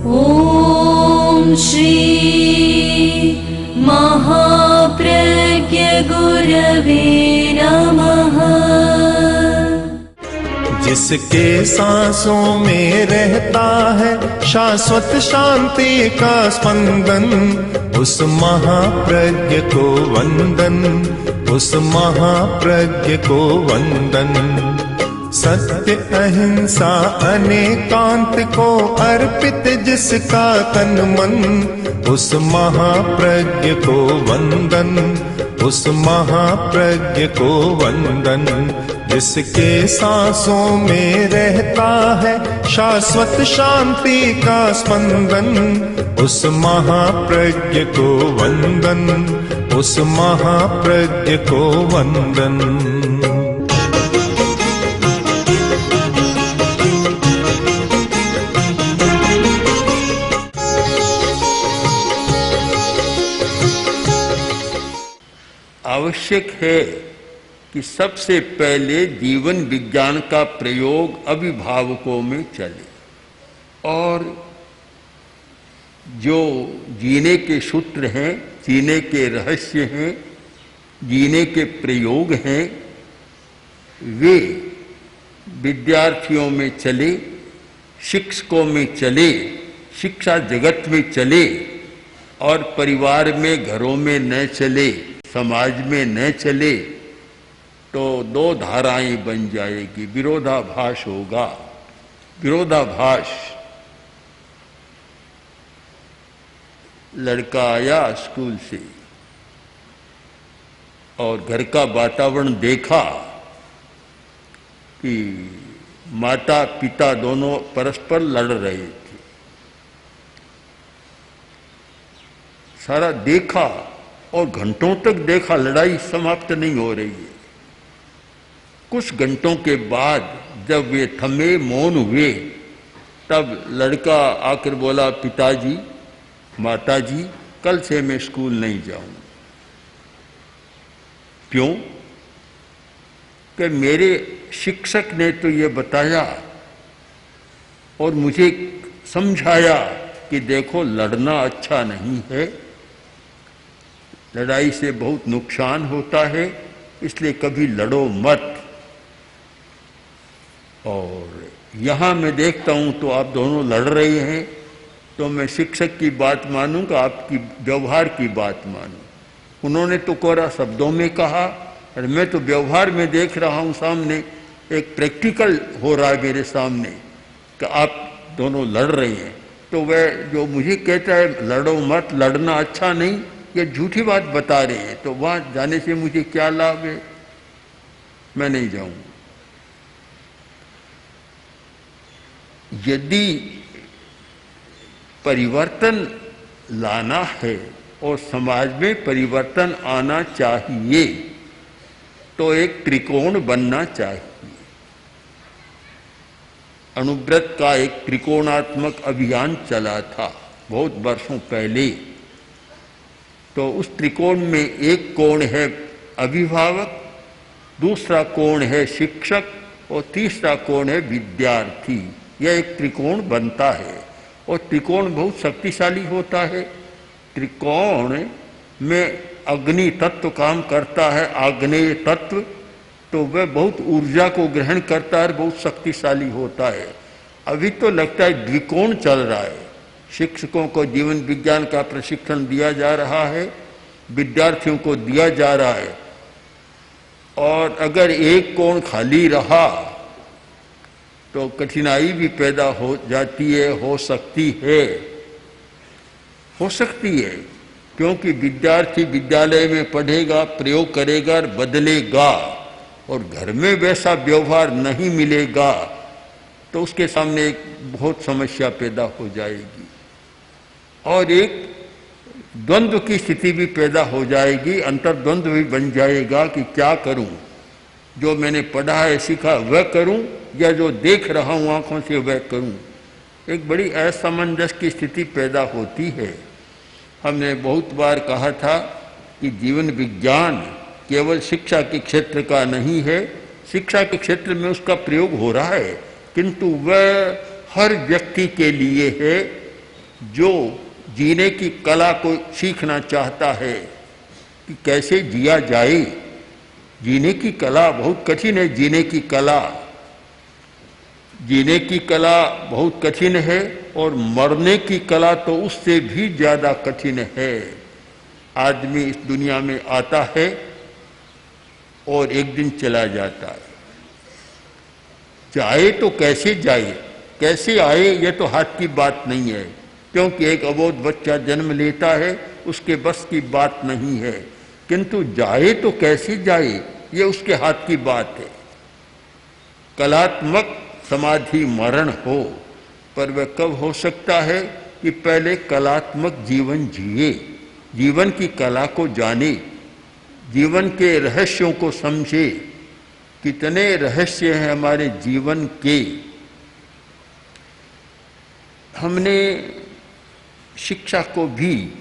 ॐ श्री महाप्रज्ञ गुरवे नमः। जिसके सांसों में रहता है शाश्वत शांति का स्पंदन, उस महाप्रज्ञ को वंदन, उस महाप्रज्ञ को वंदन। सत्य अहिंसा अनेकांत को अर्पित जिसका तन मन, उस महाप्रज्ञ को वंदन, उस महाप्रज्ञ को वंदन। जिसके सांसों में रहता है शाश्वत शांति का स्पंदन, उस महाप्रज्ञ को वंदन, उस महाप्रज्ञ को वंदन। आवश्यक है कि सबसे पहले जीवन विज्ञान का प्रयोग अभिभावकों में चले, और जो जीने के सूत्र हैं, जीने के रहस्य हैं, जीने के प्रयोग हैं, वे विद्यार्थियों में चले, शिक्षकों में चले, शिक्षा जगत में चले, और परिवार में, घरों में न चले, समाज में न चले तो दो धाराएं बन जाएगी, विरोधाभास होगा। विरोधाभास, लड़का आया स्कूल से और घर का वातावरण देखा कि माता पिता दोनों परस्पर लड़ रहे थे, सारा देखा और घंटों तक देखा, लड़ाई समाप्त नहीं हो रही है। कुछ घंटों के बाद जब वे थमे, मौन हुए, तब लड़का आकर बोला, पिताजी, माताजी, कल से मैं स्कूल नहीं जाऊंगा। क्यों? कि मेरे शिक्षक ने तो ये बताया और मुझे समझाया कि देखो, लड़ना अच्छा नहीं है, लड़ाई से बहुत नुकसान होता है, इसलिए कभी लड़ो मत। और यहाँ मैं देखता हूँ तो आप दोनों लड़ रहे हैं, तो मैं शिक्षक की बात मानूंगा, आपकी व्यवहार की बात मानूं। उन्होंने तो कोरा शब्दों में कहा, और मैं तो व्यवहार में देख रहा हूँ, सामने एक प्रैक्टिकल हो रहा है मेरे सामने कि आप दोनों लड़ रहे हैं। तो वह जो मुझे कहता है लड़ो मत, लड़ना अच्छा नहीं, ये झूठी बात बता रहे हैं, तो वहाँ जाने से मुझे क्या लाभ है? मैं नहीं जाऊंगा। यदि परिवर्तन लाना है और समाज में परिवर्तन आना चाहिए तो एक त्रिकोण बनना चाहिए। अणुव्रत का एक त्रिकोणात्मक अभियान चला था बहुत वर्षों पहले। तो उस त्रिकोण में एक कोण है अभिभावक, दूसरा कोण है शिक्षक और तीसरा कोण है विद्यार्थी। यह एक त्रिकोण बनता है और त्रिकोण बहुत शक्तिशाली होता है। त्रिकोण में अग्नि तत्व काम करता है, आग्नेय तत्व, तो वह बहुत ऊर्जा को ग्रहण करता है, बहुत शक्तिशाली होता है। अभी तो लगता है द्विकोण चल रहा है। शिक्षकों को जीवन विज्ञान का प्रशिक्षण दिया जा रहा है, विद्यार्थियों को दिया जा रहा है, और अगर एक कोण खाली रहा तो कठिनाई भी पैदा हो जाती है, हो सकती है, क्योंकि विद्यार्थी विद्यालय में पढ़ेगा, प्रयोग करेगा और बदलेगा, और घर में वैसा व्यवहार नहीं मिलेगा तो उसके सामने एक बहुत समस्या पैदा हो जाएगी और एक द्वंद्व की स्थिति भी पैदा हो जाएगी, अंतर्द्वंद्व भी बन जाएगा कि क्या करूं, जो मैंने पढ़ा है सीखा वह करूं या जो देख रहा हूं आंखों से वह करूं। एक बड़ी असमंजस की स्थिति पैदा होती है। हमने बहुत बार कहा था कि जीवन विज्ञान केवल शिक्षा के क्षेत्र का नहीं है, शिक्षा के क्षेत्र में उसका प्रयोग हो रहा है, किंतु वह हर व्यक्ति के लिए है, जो जीने की कला को सीखना चाहता है कि कैसे जिया जाए, जीने की कला बहुत कठिन है। जीने की कला बहुत कठिन है और मरने की कला तो उससे भी ज़्यादा कठिन है। आदमी इस दुनिया में आता है और एक दिन चला जाता है। जाए तो कैसे जाए, कैसे आए, ये तो हाथ की बात नहीं है, क्योंकि एक अबोध बच्चा जन्म लेता है, उसके बस की बात नहीं है। किंतु जाए तो कैसे जाए, ये उसके हाथ की बात है। कलात्मक समाधि मरण हो, पर वह कब हो सकता है कि पहले कलात्मक जीवन जिए, जीवन की कला को जाने, जीवन के रहस्यों को समझे। कितने रहस्य हैं हमारे जीवन के। हमने शिक्षा को भी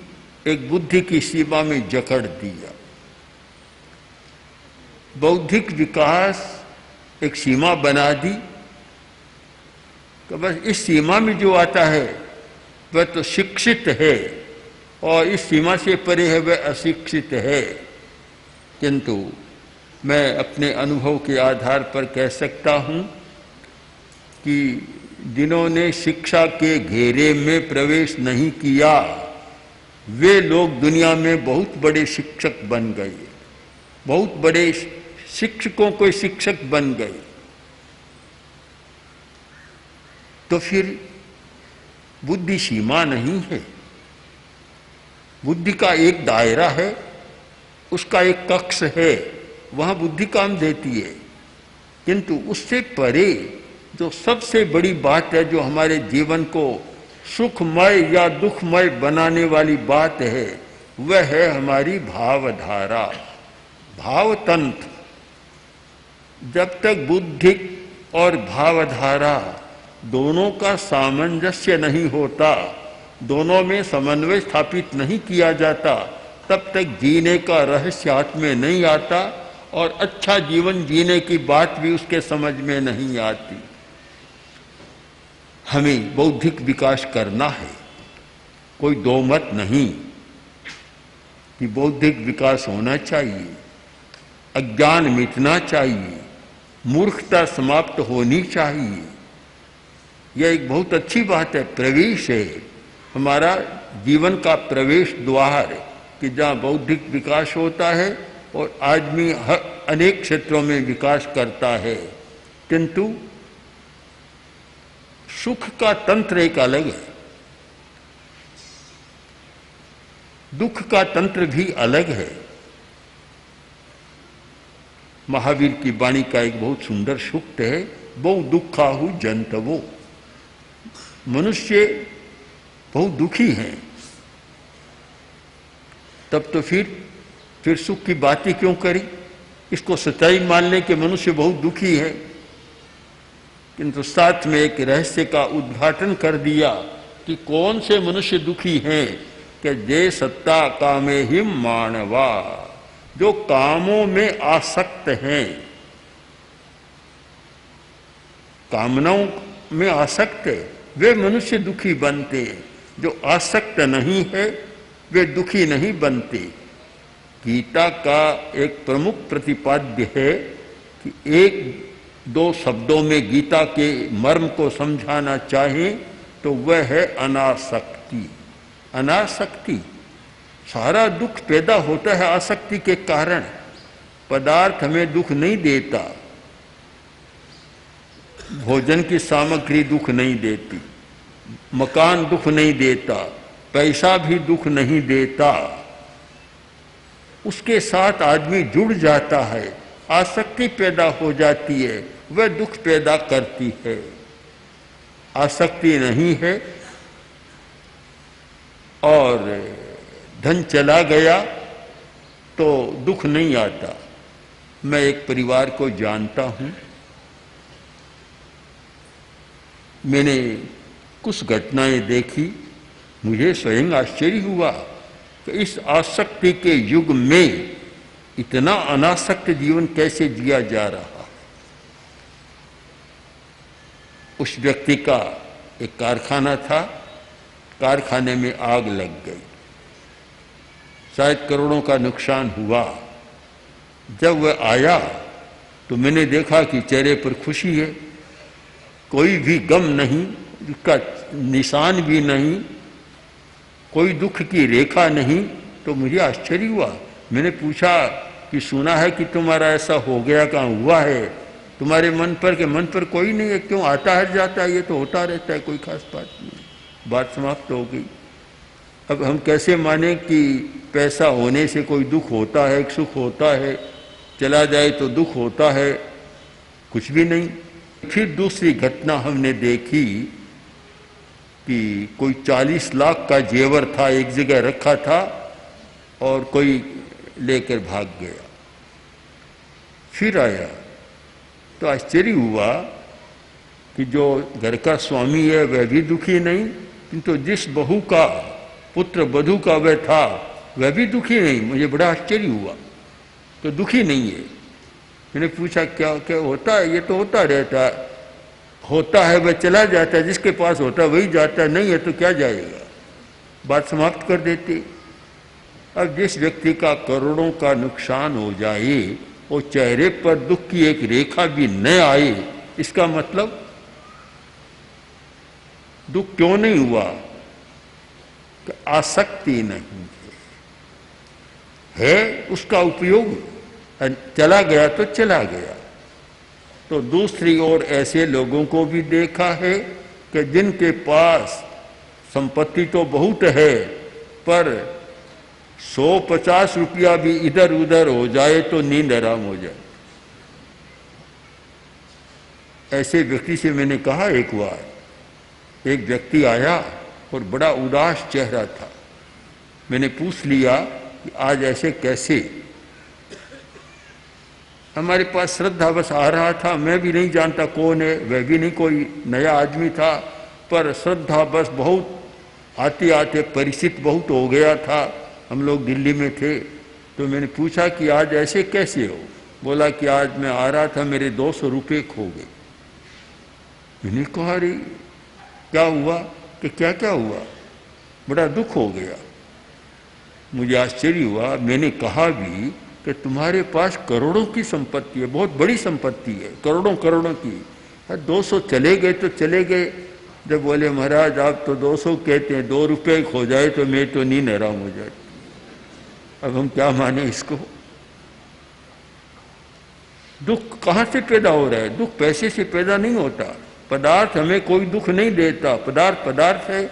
एक बुद्धि की सीमा में जकड़ दिया। बौद्धिक विकास एक सीमा बना दी तो बस इस सीमा में जो आता है वह तो शिक्षित है और इस सीमा से परे है वह अशिक्षित है। किंतु मैं अपने अनुभव के आधार पर कह सकता हूँ कि जिन्होंने शिक्षा के घेरे में प्रवेश नहीं किया वे लोग दुनिया में बहुत बड़े शिक्षक बन गए, बहुत बड़े शिक्षकों को शिक्षक बन गए। तो फिर बुद्धि सीमा नहीं है, बुद्धि का एक दायरा है, उसका एक कक्ष है, वहाँ बुद्धि काम देती है। किंतु उससे परे जो सबसे बड़ी बात है, जो हमारे जीवन को सुखमय या दुखमय बनाने वाली बात है, वह है हमारी भावधारा, भावतंत्र। जब तक बुद्धि और भावधारा दोनों का सामंजस्य नहीं होता, दोनों में समन्वय स्थापित नहीं किया जाता, तब तक जीने का रहस्य हाथ में नहीं आता और अच्छा जीवन जीने की बात भी उसके समझ में नहीं आती। हमें बौद्धिक विकास करना है, कोई दो मत नहीं कि बौद्धिक विकास होना चाहिए, अज्ञान मिटना चाहिए, मूर्खता समाप्त होनी चाहिए। यह एक बहुत अच्छी बात है, प्रवेश है, हमारा जीवन का प्रवेश द्वार, कि जहाँ बौद्धिक विकास होता है और आदमी अनेक क्षेत्रों में विकास करता है। किंतु सुख का तंत्र एक अलग है, दुख का तंत्र भी अलग है। महावीर की वाणी का एक बहुत सुंदर सूक्त है, बहु दुखाहु जंतवो। मनुष्य बहुत दुखी हैं, तब तो फिर सुख की बात ही क्यों करी। इसको सच्चाई मान लें कि मनुष्य बहुत दुखी है, किंतु साथ में एक रहस्य का उद्घाटन कर दिया कि कौन से मनुष्य दुखी हैं, कि जे सत्ता कामे ही मानवा, जो कामों में आसक्त हैं, कामनाओं में आसक्त है, वे मनुष्य दुखी बनते हैं। जो आसक्त नहीं है वे दुखी नहीं बनते। गीता का एक प्रमुख प्रतिपाद्य है कि एक दो शब्दों में गीता के मर्म को समझाना चाहें तो वह है अनासक्ति। अनासक्ति, सारा दुख पैदा होता है आसक्ति के कारण। पदार्थ हमें दुख नहीं देता, भोजन की सामग्री दुख नहीं देती, मकान दुख नहीं देता, पैसा भी दुख नहीं देता। उसके साथ आदमी जुड़ जाता है, आसक्ति पैदा हो जाती है, वह दुख पैदा करती है। आसक्ति नहीं है और धन चला गया तो दुख नहीं आता। मैं एक परिवार को जानता हूँ, मैंने कुछ घटनाएं देखी, मुझे स्वयं आश्चर्य हुआ कि इस आसक्ति के युग में इतना अनासक्त जीवन कैसे जिया जा रहा। उस व्यक्ति का एक कारखाना था, कारखाने में आग लग गई, शायद करोड़ों का नुकसान हुआ। जब वह आया तो मैंने देखा कि चेहरे पर खुशी है, कोई भी गम नहीं, उसका निशान भी नहीं, कोई दुख की रेखा नहीं। तो मुझे आश्चर्य हुआ। मैंने पूछा कि सुना है कि तुम्हारा ऐसा हो गया, कहाँ हुआ है तुम्हारे मन पर? के मन पर कोई नहीं है, क्यों आता है जाता है, ये तो होता रहता है, कोई खास बात नहीं। बात समाप्त हो गई। अब हम कैसे माने कि पैसा होने से कोई दुख होता है, सुख होता है, चला जाए तो दुख होता है? कुछ भी नहीं। फिर दूसरी घटना हमने देखी कि कोई 40 लाख का जेवर था, एक जगह रखा था और कोई लेकर भाग गया। फिर आया तो आश्चर्य हुआ कि जो घर का स्वामी है वह भी दुखी नहीं, किंतु जिस बहू का पुत्र वधू का वह था वह भी दुखी नहीं। मुझे बड़ा आश्चर्य हुआ तो दुखी नहीं है। मैंने पूछा क्या क्या होता है? ये तो होता रहता है, होता है वह चला जाता है, जिसके पास होता है वही जाता है, नहीं है तो क्या जाएगा। बात समाप्त कर देते। अब जिस व्यक्ति का करोड़ों का नुकसान हो जाए और चेहरे पर दुख की एक रेखा भी न आए, इसका मतलब दुख क्यों नहीं हुआ? कि आसक्ति नहीं है, उसका उपयोग चला गया तो चला गया। तो दूसरी ओर ऐसे लोगों को भी देखा है कि जिनके पास संपत्ति तो बहुत है, पर 150 रुपया भी इधर उधर हो जाए तो नींद आराम हो जाए। ऐसे व्यक्ति से मैंने कहा, एक बार एक व्यक्ति आया और बड़ा उदास चेहरा था। मैंने पूछ लिया कि आज ऐसे कैसे? हमारे पास श्रद्धा बस आ रहा था, मैं भी नहीं जानता कौन है, वह भी नहीं, कोई नया आदमी था, पर श्रद्धा बस बहुत आते आते परिचित बहुत हो गया था। हम लोग दिल्ली में थे तो मैंने पूछा कि आज ऐसे कैसे हो? बोला कि आज मैं आ रहा था, मेरे 200 रुपये खो गए। मैंने कहा अरे क्या हुआ? कि क्या क्या हुआ? बड़ा दुख हो गया। मुझे आश्चर्य हुआ। मैंने कहा भी कि तुम्हारे पास करोड़ों की संपत्ति है, बहुत बड़ी संपत्ति है, करोड़ों करोड़ों की, 200 चले गए तो चले गए। जब बोले महाराज आप तो 200 कहते हैं, 2 रुपये खो जाए तो मैं तो नींद हराम हो जाती। अब हम क्या माने इसको? दुख कहाँ से पैदा हो रहा है? दुख पैसे से पैदा नहीं होता। पदार्थ हमें कोई दुख नहीं देता। पदार्थ पदार्थ है।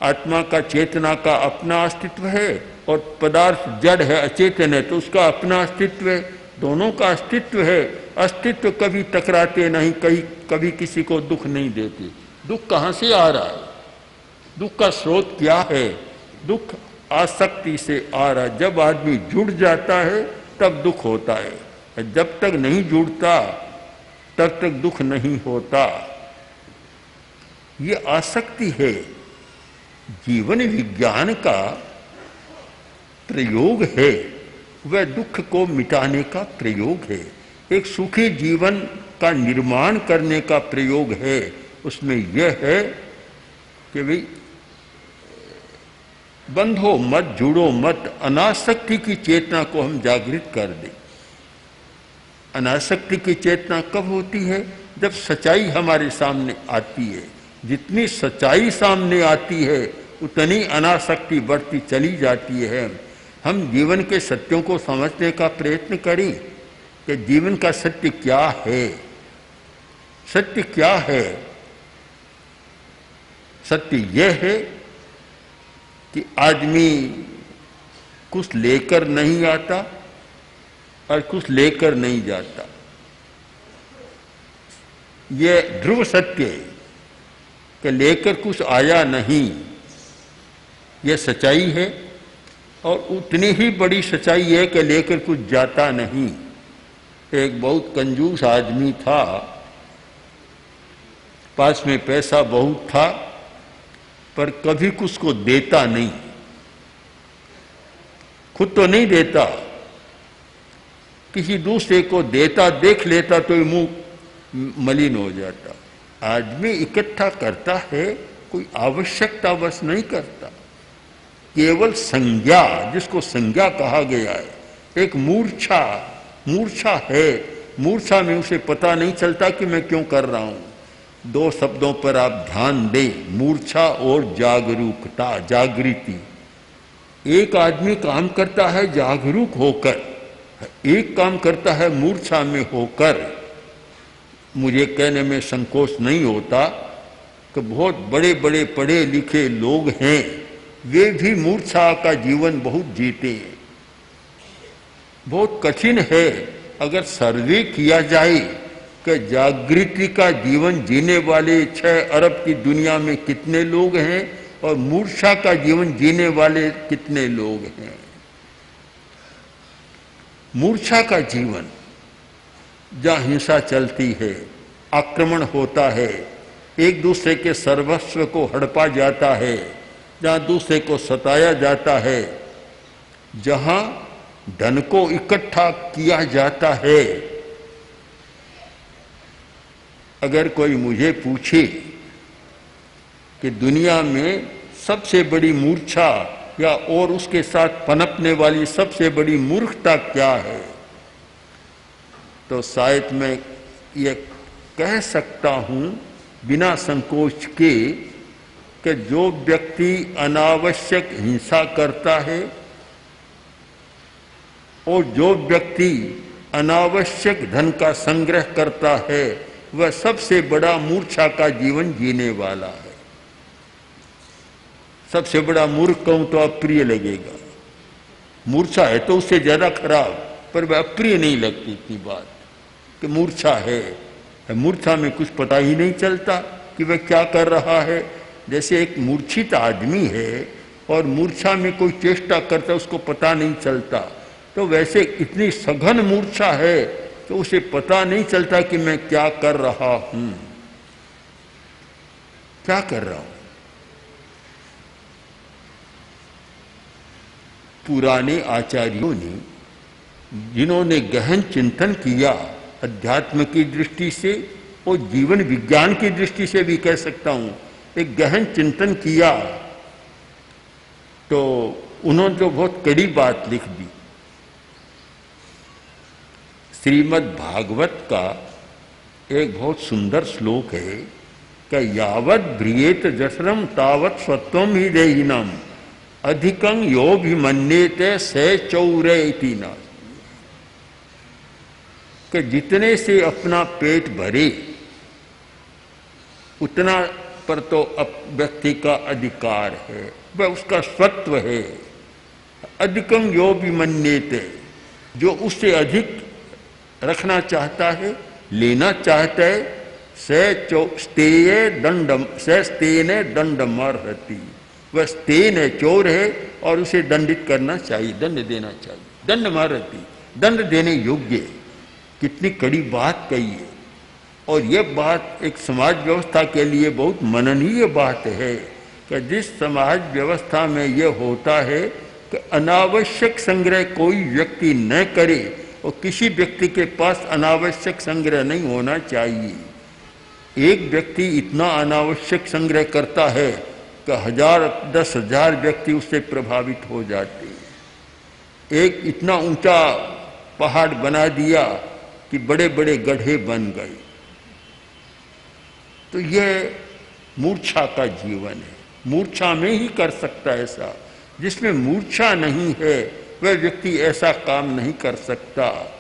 आत्मा का, चेतना का अपना अस्तित्व है और पदार्थ जड़ है, अचेतन है, तो उसका अपना अस्तित्व है। दोनों का अस्तित्व है। अस्तित्व कभी टकराते नहीं, कभी किसी को दुख नहीं देते। दुख कहाँ से आ रहा है? दुख का स्रोत क्या है? दुख आसक्ति से आ रहा है। जब आदमी जुड़ जाता है तब दुख होता है, जब तक नहीं जुड़ता तब तक दुख नहीं होता। ये आसक्ति है। जीवन विज्ञान का प्रयोग है, वह दुख को मिटाने का प्रयोग है, एक सुखी जीवन का निर्माण करने का प्रयोग है। उसमें यह है कि भाई बंधो मत, जुड़ो मत, अनासक्ति की चेतना को हम जागृत कर दें। अनासक्ति की चेतना कब होती है? जब सच्चाई हमारे सामने आती है। जितनी सच्चाई सामने आती है उतनी अनासक्ति बढ़ती चली जाती है। हम जीवन के सत्यों को समझने का प्रयत्न करें कि जीवन का सत्य क्या है। सत्य क्या है? सत्य यह है कि आदमी कुछ लेकर नहीं आता और कुछ लेकर नहीं जाता। यह ध्रुव सत्य है कि लेकर कुछ आया नहीं, यह सच्चाई है। और उतनी ही बड़ी सच्चाई है कि लेकर कुछ जाता नहीं। एक बहुत कंजूस आदमी था, पास में पैसा बहुत था, पर कभी कुछ को देता नहीं। खुद तो नहीं देता, किसी दूसरे को देता देख लेता तो मुंह मलिन हो जाता। आदमी इकट्ठा करता है कोई आवश्यकता बस नहीं करता। केवल संज्ञा, जिसको संज्ञा कहा गया है, एक मूर्छा है। मूर्छा में उसे पता नहीं चलता कि मैं क्यों कर रहा हूं। दो शब्दों पर आप ध्यान दें, मूर्छा और जागरूकता, जागृति। एक आदमी काम करता है जागरूक होकर, एक काम करता है मूर्छा में होकर। मुझे कहने में संकोच नहीं होता कि बहुत बड़े बड़े पढ़े लिखे लोग हैं, वे भी मूर्छा का जीवन बहुत जीते हैं। बहुत कठिन है अगर सर्वे किया जाए कि जागृति का जीवन जीने वाले 6 अरब की दुनिया में कितने लोग हैं और मूर्छा का जीवन जीने वाले कितने लोग हैं। मूर्छा का जीवन, जहाँ हिंसा चलती है, आक्रमण होता है, एक दूसरे के सर्वस्व को हड़पा जाता है, जहाँ दूसरे को सताया जाता है, जहाँ धन को इकट्ठा किया जाता है। अगर कोई मुझे पूछे कि दुनिया में सबसे बड़ी मूर्छा या और उसके साथ पनपने वाली सबसे बड़ी मूर्खता क्या है, तो शायद मैं ये कह सकता हूं बिना संकोच के कि जो व्यक्ति अनावश्यक हिंसा करता है और जो व्यक्ति अनावश्यक धन का संग्रह करता है, वह सबसे बड़ा मूर्छा का जीवन जीने वाला है। सबसे बड़ा मूर्ख कहूं तो अप्रिय लगेगा, मूर्छा है तो उससे ज्यादा खराब, पर वह अप्रिय नहीं लगती इतनी बात कि मूर्छा है। मूर्छा में कुछ पता ही नहीं चलता कि वह क्या कर रहा है। जैसे एक मूर्छित आदमी है और मूर्छा में कोई चेष्टा करता, उसको पता नहीं चलता, तो वैसे इतनी सघन मूर्छा है तो उसे पता नहीं चलता कि मैं क्या कर रहा हूं, क्या कर रहा हूं। पुराने आचार्यों ने, जिन्होंने गहन चिंतन किया अध्यात्म की दृष्टि से और जीवन विज्ञान की दृष्टि से भी कह सकता हूं, एक गहन चिंतन किया, तो उन्होंने तो बहुत कड़ी बात लिख दी। श्रीमद् भागवत का एक बहुत सुंदर श्लोक है कि यावत ब्रियेत जसरम तावत स्वत्वम ही देहिनम अधिकं यो भी मन्येते से चौरे इति न, कि जितने से अपना पेट भरे उतना पर तो व्यक्ति का अधिकार है, वह उसका स्वत्व है। अधिकं यो भी मन्येते, जो उससे अधिक रखना चाहता है, लेना चाहता है, से स्तेने दंडमर्हति, वह स्तेन है, चोर है और उसे दंडित करना चाहिए, दंड देना चाहिए। दंडमर्हति, दंड देने योग्य है। कितनी कड़ी बात कही है। और यह बात एक समाज व्यवस्था के लिए बहुत मननीय बात है कि जिस समाज व्यवस्था में यह होता है कि अनावश्यक संग्रह कोई व्यक्ति न करे, और किसी व्यक्ति के पास अनावश्यक संग्रह नहीं होना चाहिए। एक व्यक्ति इतना अनावश्यक संग्रह करता है कि 1000 10,000 व्यक्ति उससे प्रभावित हो जाते हैं। एक इतना ऊंचा पहाड़ बना दिया कि बड़े बड़े गड्ढे बन गए। तो यह मूर्छा का जीवन है। मूर्छा में ही कर सकता है ऐसा। जिसमें मूर्छा नहीं है वह व्यक्ति ऐसा काम नहीं कर सकता।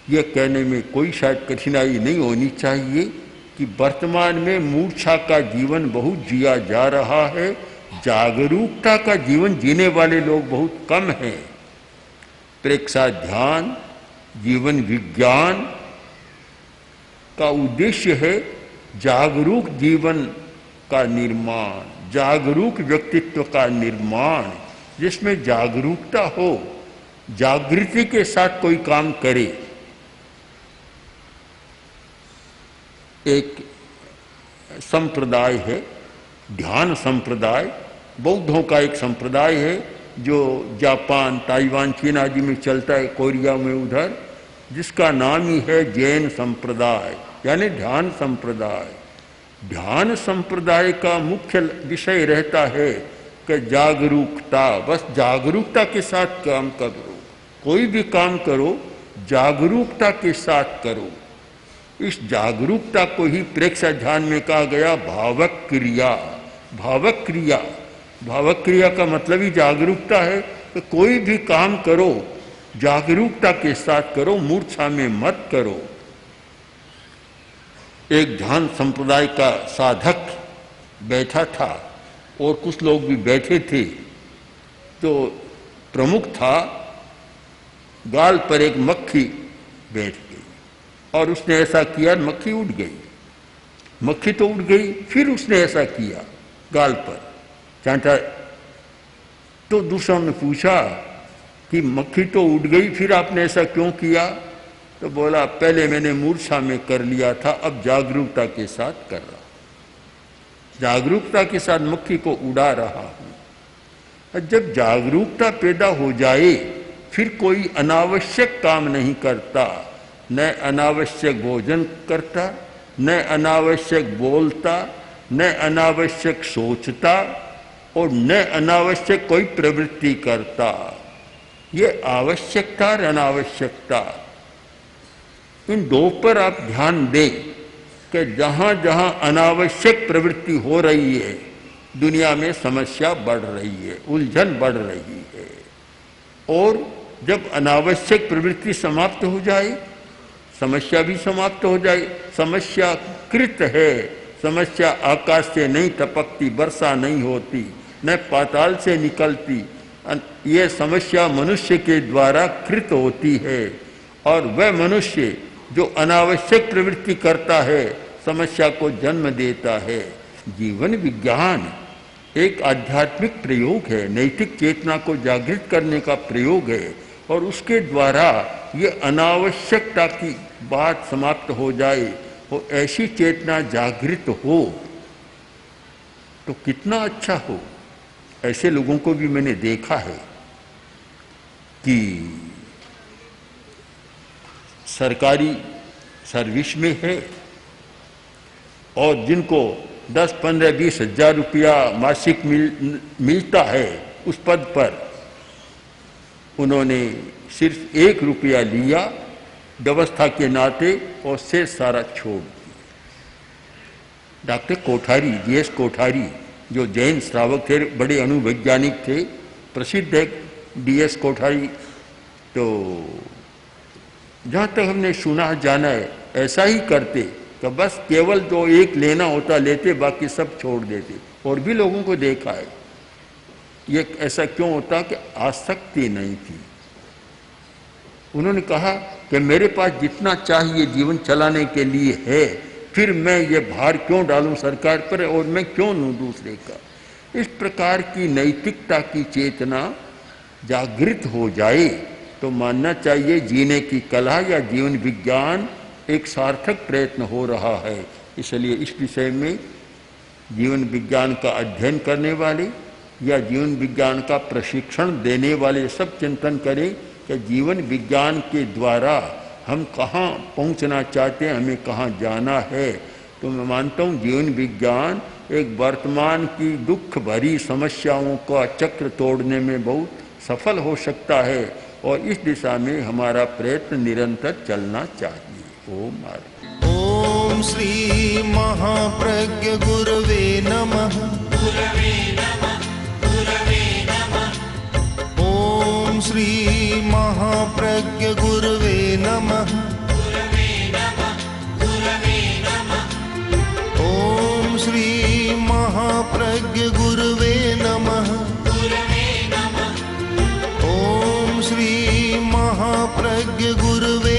यह कहने में कोई शायद कठिनाई नहीं होनी चाहिए कि वर्तमान में मूर्छा का जीवन बहुत जिया जा रहा है, जागरूकता का जीवन जीने वाले लोग बहुत कम हैं। प्रेक्षा ध्यान, जीवन विज्ञान का उद्देश्य है जागरूक जीवन का निर्माण, जागरूक व्यक्तित्व का निर्माण, जिसमें जागरूकता हो, जागृति के साथ कोई काम करे। एक संप्रदाय है ध्यान संप्रदाय, बौद्धों का एक संप्रदाय है जो जापान, ताइवान, चीन आदि में चलता है, कोरिया में उधर, जिसका नाम ही है जैन संप्रदाय यानी ध्यान संप्रदाय। ध्यान संप्रदाय का मुख्य विषय रहता है कि जागरूकता, बस जागरूकता के साथ काम करो, कोई भी काम करो जागरूकता के साथ करो। इस जागरूकता को ही प्रेक्षक ध्यान में कहा गया भावक क्रिया। भावक क्रिया, भावक क्रिया का मतलब ही जागरूकता है कि कोई भी काम करो जागरूकता के साथ करो, मूर्छा में मत करो। एक ध्यान संप्रदाय का साधक बैठा था और कुछ लोग भी बैठे थे, तो प्रमुख था, गाल पर एक मक्खी बैठ गई और उसने ऐसा किया, मक्खी उड़ गई। मक्खी तो उड़ गई, फिर उसने ऐसा किया गाल पर चांटा। तो दूसरों ने पूछा कि मक्खी तो उड़ गई, फिर आपने ऐसा क्यों किया? तो बोला पहले मैंने मूर्छा में कर लिया था, अब जागरूकता के साथ कर रहा, जागरूकता के साथ मक्खी को उड़ा रहा हूं। जब जागरूकता पैदा हो जाए फिर कोई अनावश्यक काम नहीं करता, न अनावश्यक भोजन करता, न अनावश्यक बोलता, न अनावश्यक सोचता और न अनावश्यक कोई प्रवृत्ति करता। ये आवश्यकता और अनावश्यकता, इन दो पर आप ध्यान दें कि जहाँ जहाँ अनावश्यक प्रवृत्ति हो रही है दुनिया में समस्या बढ़ रही है, उलझन बढ़ रही है। और जब अनावश्यक प्रवृत्ति समाप्त हो जाए समस्या भी समाप्त हो जाए। समस्या कृत है, समस्या आकाश से नहीं टपकती, वर्षा नहीं होती, न पाताल से निकलती, ये समस्या मनुष्य के द्वारा कृत होती है। और वह मनुष्य जो अनावश्यक प्रवृत्ति करता है समस्या को जन्म देता है। जीवन विज्ञान एक आध्यात्मिक प्रयोग है, नैतिक चेतना को जागृत करने का प्रयोग है, और उसके द्वारा ये अनावश्यकता की बात समाप्त हो जाए और ऐसी चेतना जागृत हो तो कितना अच्छा हो। ऐसे लोगों को भी मैंने देखा है कि सरकारी सर्विस में है और जिनको 10, 15, 20 हजार रुपया मासिक मिलता है उस पद पर, उन्होंने सिर्फ 1 रुपया लिया व्यवस्था के नाते और से सारा छोड़ दिया। डॉक्टर कोठारी, जीएस कोठारी, जो जैन श्रावक थे, बड़े अणुवैज्ञानिक थे, प्रसिद्ध है डीएस कोठारी, तो जहाँ तक हमने सुना जाना है ऐसा ही करते कि बस केवल जो एक लेना होता लेते, बाकी सब छोड़ देते। और भी लोगों को देखा है। ये ऐसा क्यों होता कि आसक्ति नहीं थी। उन्होंने कहा कि मेरे पास जितना चाहिए जीवन चलाने के लिए है, फिर मैं ये भार क्यों डालूं सरकार पर और मैं क्यों लूं दूसरे का। इस प्रकार की नैतिकता की चेतना जागृत हो जाए तो मानना चाहिए जीने की कला या जीवन विज्ञान एक सार्थक प्रयत्न हो रहा है। इसलिए इस विषय में जीवन विज्ञान का अध्ययन करने वाले या जीवन विज्ञान का प्रशिक्षण देने वाले सब चिंतन करें कि जीवन विज्ञान के द्वारा हम कहाँ पहुँचना चाहते हैं, हमें कहाँ जाना है। तो मैं मानता हूँ जीवन विज्ञान एक वर्तमान की दुख भरी समस्याओं का चक्र तोड़ने में बहुत सफल हो सकता है और इस दिशा में हमारा प्रयत्न निरंतर चलना चाहिए। ओम ओम श्री महाप्रज्ञ गुरवे नमः। गुरवे नमः, गुरवे नमः। ओम श्री महाप्रज्ञ गुरवे नमः। गुरवे नमः, गुरवे नमः। ओम श्री महाप्रज्ञ गुरवे नमः। गुरवे नमः। ओम श्री महाप्रज्ञ गुरवे